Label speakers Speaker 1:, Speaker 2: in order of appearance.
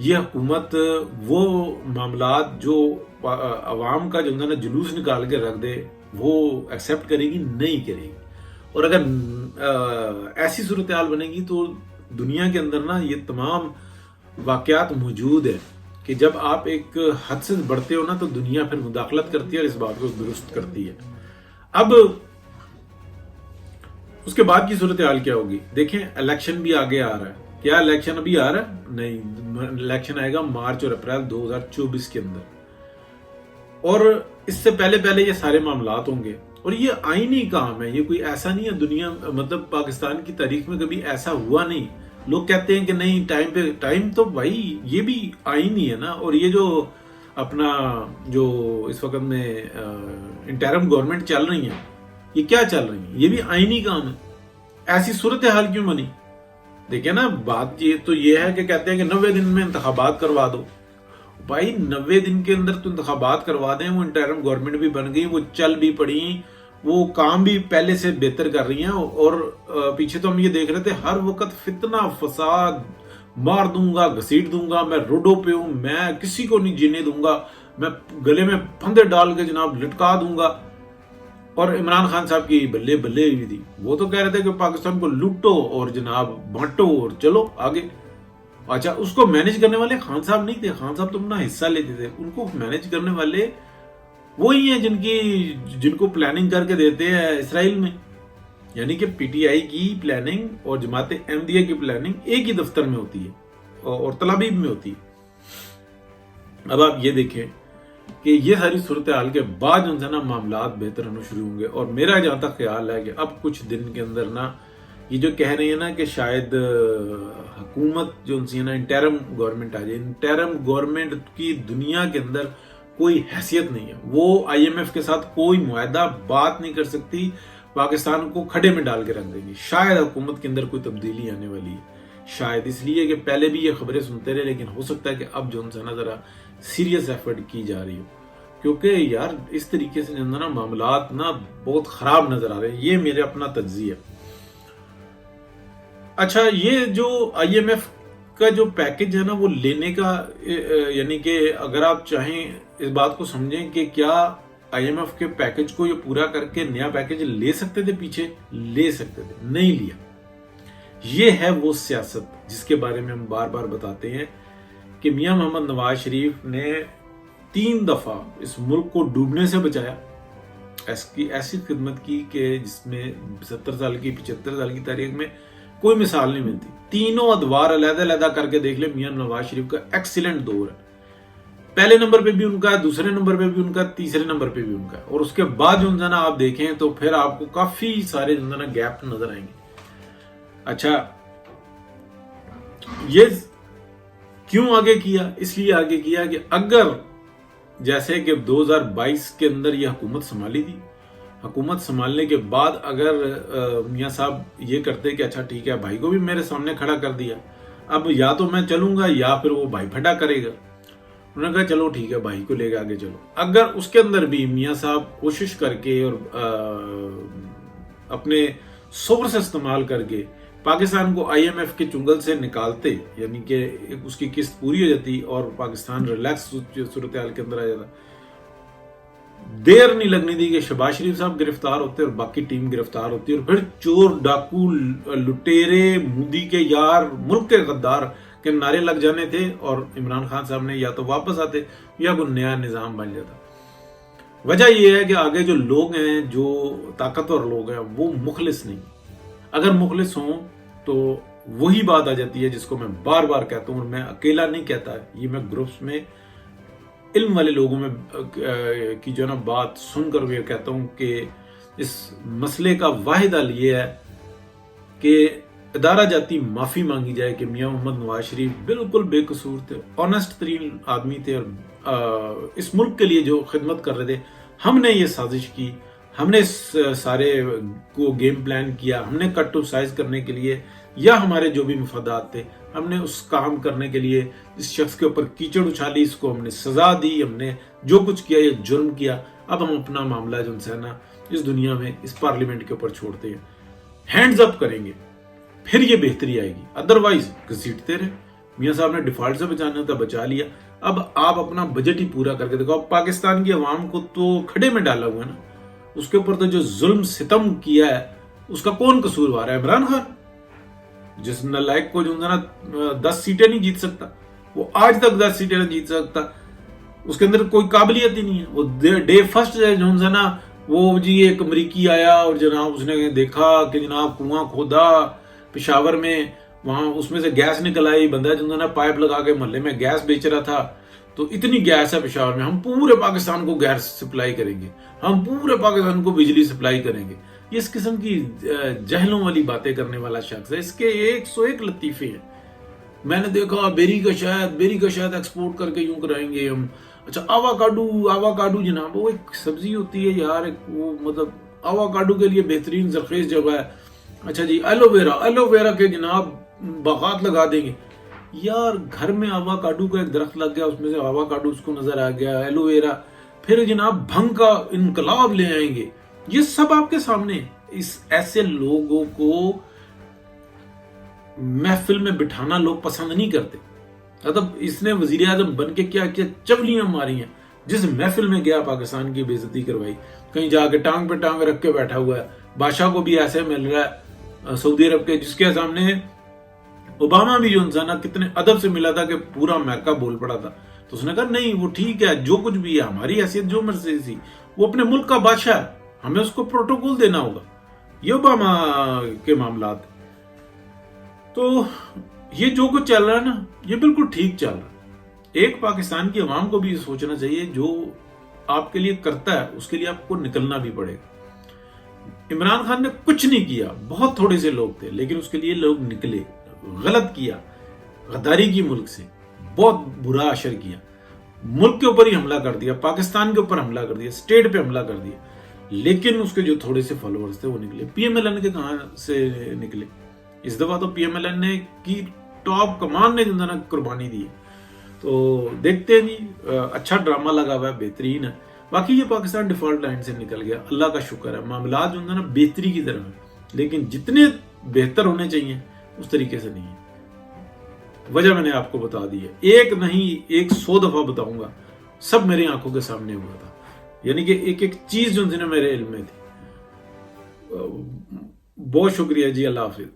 Speaker 1: یہ حکومت وہ معاملات جو عوام کا جو نا جلوس نکال کے رکھ دے وہ ایکسیپٹ کرے گی نہیں کرے گی. اور اگر ایسی صورتحال بنے گی تو دنیا کے اندر نا یہ تمام واقعات موجود ہیں کہ جب آپ ایک حد سے بڑھتے ہو نا تو دنیا پھر مداخلت کرتی ہے اور اس بات کو درست کرتی ہے. اب اس کے بعد کی صورتحال کیا ہوگی؟ دیکھیں الیکشن بھی آگے آ رہا ہے. کیا الیکشن ابھی آ رہا ہے؟ نہیں، الیکشن آئے گا مارچ اور اپریل 2024 کے اندر. اور اس سے پہلے یہ سارے معاملات ہوں گے. اور یہ آئینی کام ہے، یہ کوئی ایسا نہیں ہے دنیا مطلب پاکستان کی تاریخ میں کبھی ایسا ہوا نہیں. لوگ کہتے ہیں کہ نہیں ٹائم پہ، ٹائم تو بھائی یہ بھی آئینی ہے نا. اور یہ جو اپنا جو اس وقت میں انٹرم گورنمنٹ چل رہی ہیں، یہ کیا چل رہی ہیں؟ یہ بھی آئینی کام ہے. ایسی صورتحال کیوں بنی؟ دیکھیں نا، بات یہ تو یہ ہے کہ کہتے ہیں کہ 90 دن میں انتخابات کروا دو. بھائی 90 دن کے اندر تو انتخابات کروا دیں. وہ انٹرم گورنمنٹ بھی بن گئی، وہ چل بھی پڑی، وہ کام بھی پہلے سے بہتر کر رہی ہیں. اور پیچھے تو ہم یہ دیکھ رہے تھے ہر وقت فتنہ فساد، مار دوں گا، گھسیٹ دوں گا، میں روڈوں پہ ہوں، میں کسی کو نہیں جینے دوں گا، میں گلے میں پھندے ڈال کے جناب لٹکا دوں گا. اور عمران خان صاحب کی بلے بلے بھی تھی. وہ تو کہہ رہے تھے کہ پاکستان کو لوٹو اور جناب بانٹو اور چلو آگے. اچھا، اس کو مینج کرنے والے خان صاحب نہیں تھے. خان صاحب تو اپنا حصہ لیتے تھے. ان کو مینج کرنے والے وہی ہیں جن کو پلاننگ کر کے دیتے ہیں اسرائیل میں. یعنی کہ پی ٹی آئی کی پلاننگ اور جماعت احمدیہ کی پلاننگ ایک ہی دفتر میں ہوتی ہے اور تل ابیب میں ہوتی ہے. اب آپ یہ دیکھیں کہ یہ ساری صورتحال کے بعد جو ہے نا معاملات بہتر ہونا شروع ہوں گے. اور میرا جہاں تک خیال ہے کہ اب کچھ دن کے اندر نا یہ جو کہہ رہے ہیں نا کہ شاید حکومت جو ان سے نا انٹرم گورنمنٹ آ جائے. انٹرم گورنمنٹ کی دنیا کے اندر کوئی حیثیت نہیں ہے. وہ آئی ایم ایف کے ساتھ کوئی معاہدہ بات نہیں کر سکتی، پاکستان کو کھڈے میں ڈال کے رکھ دیں گی. شاید حکومت کے اندر کوئی تبدیلی آنے والی ہے، شاید اس لیے کہ پہلے بھی یہ خبریں سنتے رہے، لیکن ہو سکتا ہے کہ اب جو ہے نا ذرا سیریس ایفرٹ کی جا رہی ہو. کیونکہ یار اس طریقے سے جو نا معاملات نا بہت خراب نظر آ رہے ہیں. یہ میرے اپنا تجزیہ ہے. اچھا، یہ جو آئی ایم ایف کا جو پیکج ہے نا وہ لینے کا، یعنی کہ اگر آپ چاہیں اس بات کو سمجھیں کہ کیا آئی ایم ایف کے پیکج کو یہ پورا کر کے نیا پیکج لے سکتے تھے، پیچھے لے سکتے تھے، نہیں لیا. یہ ہے وہ سیاست جس کے بارے میں ہم بار بار بتاتے ہیں کہ میاں محمد نواز شریف نے 3 دفعہ اس ملک کو ڈوبنے سے بچایا. ایسی خدمت کی کہ جس میں 70 سال کی 75 سال کی تاریخ میں کوئی مثال نہیں ملتی. تینوں ادوار علیحدہ علیحدہ کر کے دیکھ لیں، میاں نواز شریف کا ایکسیلنٹ دور ہے. پہلے نمبر پہ بھی ان کا ہے، دوسرے نمبر پہ بھی ان کا، تیسرے نمبر پہ بھی ان کا ہے. اور اس کے بعد جو نا آپ دیکھیں تو پھر آپ کو کافی سارے جو نا گیپ نظر آئیں گے. اچھا، یہ کیوں آگے کیا؟ اس لیے آگے کیا کہ اگر جیسے کہ 2022 کے اندر یہ حکومت سنبھالی تھی، حکومت سنبھالنے کے بعد اگر میاں صاحب یہ کرتے کہ اچھا ٹھیک ہے، بھائی کو بھی میرے سامنے کھڑا کر دیا، اب یا تو میں چلوں گا یا پھر وہ بھائی پھٹا کرے گا. انہوں نے کہا چلو ٹھیک ہے، بھائی کو لے کے آگے چلو. اگر اس کے اندر بھی میاں صاحب کوشش کر کے اور اپنے سورس استعمال کر کے پاکستان کو آئی ایم ایف کے چنگل سے نکالتے، یعنی کہ اس کی قسط پوری ہو جاتی اور پاکستان ریلیکس صورتحال کے اندر آ جاتا، دیر نہیں لگنی تھی کہ شہباز شریف صاحب گرفتار ہوتے اور باقی ٹیم گرفتار ہوتی، اور پھر چور ڈاکو لٹیرے مودی کے یار ملک کے غدار کے نعرے لگ جانے تھے اور عمران خان صاحب نے یا تو واپس آتے یا کوئی نیا نظام بن جاتا. وجہ یہ ہے کہ آگے جو لوگ ہیں، جو طاقتور لوگ ہیں، وہ مخلص نہیں. اگر مخلص ہوں تو وہی بات آ جاتی ہے جس کو میں بار بار کہتا ہوں، اور میں اکیلا نہیں کہتا، یہ میں گروپس میں علم والے لوگوں میں کی جو نا بات سن کر بھی کہتا ہوں کہ اس مسئلے کا واحد حل یہ ہے کہ ادارہ جاتی معافی مانگی جائے کہ میاں محمد نواز شریف بالکل بے قصور تھے، آنےسٹ ترین آدمی تھے، اور اس ملک کے لیے جو خدمت کر رہے تھے. ہم نے یہ سازش کی، ہم نے سارے کو گیم پلان کیا، ہم نے کٹ ٹو سائز کرنے کے لیے یا ہمارے جو بھی مفادات تھے، ہم نے اس کام کرنے کے لیے اس شخص کے اوپر کیچڑ اچھالی، اس کو ہم نے سزا دی، ہم نے جو کچھ کیا یہ جرم کیا. اب ہم اپنا معاملہ جو ہے نا اس دنیا میں اس پارلیمنٹ کے اوپر چھوڑتے ہیں، ہینڈز اپ کریں گے، پھر یہ بہتری آئے گی. ادروائز گھسیٹتے رہے، میاں صاحب نے ڈیفالٹ سے بچانا ہوتا بچا لیا. اب آپ اپنا بجٹ ہی پورا کر کے دیکھو. اب پاکستان کی عوام کو تو کھڑے میں ڈالا ہوا ہے نا. اس کے اوپر تو جو ظلم ستم کیا ہے اس کا کون قصوروار ہے؟ عمران خان, جس نالائق کو جو ہے نا 10 سیٹیں نہیں جیت سکتا. وہ آج تک 10 سیٹیں نہیں جیت سکتا. اس کے اندر کوئی قابلیت ہی نہیں ہے. وہ ڈے فرسٹ جو ہے نا, وہ جی ایک امریکی آیا اور جناب اس نے دیکھا کہ جناب کنواں کھودا پشاور میں, وہاں اس میں سے گیس نکل آئی. بندہ جو ہے نا پائپ لگا کے محلے میں گیس بیچ رہا تھا. تو اتنی گیس ہے پشاور میں, ہم پورے پاکستان کو گیس سپلائی کریں گے, ہم پورے پاکستان کو بجلی سپلائی کریں گے. یہ اس قسم کی جہلوں والی باتیں کرنے والا شخص ہے. اس کے 101 لطیفے ہیں. میں نے دیکھا بیری کا شہد ایکسپورٹ کر کے یوں کرائیں گے ہم. اچھا آواکاڈو جناب وہ ایک سبزی ہوتی ہے یار, وہ مطلب آواکاڈو کے لیے بہترین زرخیز جگہ ہے. اچھا جی ایلو ویرا کے جناب باغات لگا دیں گے. یار گھر میں آواکاڈو کا ایک درخت لگ گیا, اس میں سے آواکاڈو اس کو نظر آ گیا, ایلو ویرا, پھر جناب بھنگ کا انقلاب لے آئیں گے. یہ سب آپ کے سامنے. ایسے لوگوں کو محفل میں بٹھانا لوگ پسند نہیں کرتے. مطلب اس نے وزیر اعظم بن کے کیا کیا چولیاں ماری ہیں. جس محفل میں گیا پاکستان کی بے عزتی کروائی, کہیں جا کے ٹانگ پہ ٹانگ رکھ کے بیٹھا ہوا ہے. بادشاہ کو بھی ایسے مل رہا ہے سعودی عرب کے, جس کے سامنے اوباما بھی جو انسان کتنے ادب سے ملا تھا کہ پورا امریکہ بول پڑا تھا. تو اس نے کہا نہیں وہ ٹھیک ہے, جو کچھ بھی ہے ہماری حیثیت جو مرضی تھی, وہ اپنے ملک کا بادشاہ ہے, ہمیں اس کو پروٹوکول دینا ہوگا. یہ اوباما کے معاملات. تو یہ جو کچھ چل رہا ہے نا, یہ بالکل ٹھیک چل رہا ہے. ایک پاکستان کی عوام کو بھی یہ سوچنا چاہیے جو آپ کے لیے کرتا ہے اس کے لیے آپ کو نکلنا بھی پڑے گا. عمران خان نے کچھ نہیں کیا, بہت تھوڑے سے لوگ تھے لیکن اس کے لیے لوگ نکلے. غلط کیا, غداری کی ملک سے, بہت برا اشر کیا, ملک کے اوپر ہی حملہ کر دیا, پاکستان کے اوپر حملہ کر دیا, اسٹیٹ پہ حملہ کر دیا. لیکن اس کے جو تھوڑے سے فالوورز تھے وہ نکلے. پی ایم ایل این کے کہاں سے نکلے؟ اس دفعہ تو پی ایم ایل این کی ٹاپ کمان نے جو ہے نا قربانی دی ہے. تو دیکھتے ہیں جی, اچھا ڈرامہ لگا ہوا ہے, بہترین ہے. باقی یہ پاکستان ڈیفالٹ لائن سے نکل گیا, اللہ کا شکر ہے. معاملات جو ہے نا بہتری کی طرف ہیں, لیکن جتنے بہتر ہونے چاہیے اس طریقے سے نہیں ہے. وجہ میں نے آپ کو بتا دی ہے, ایک نہیں 100 دفعہ بتاؤں گا, سب میری آنکھوں کے سامنے ہوا تھا. یعنی کہ ایک ایک چیز جو میرے علم میں تھی. بہت شکریہ جی, اللہ حافظ.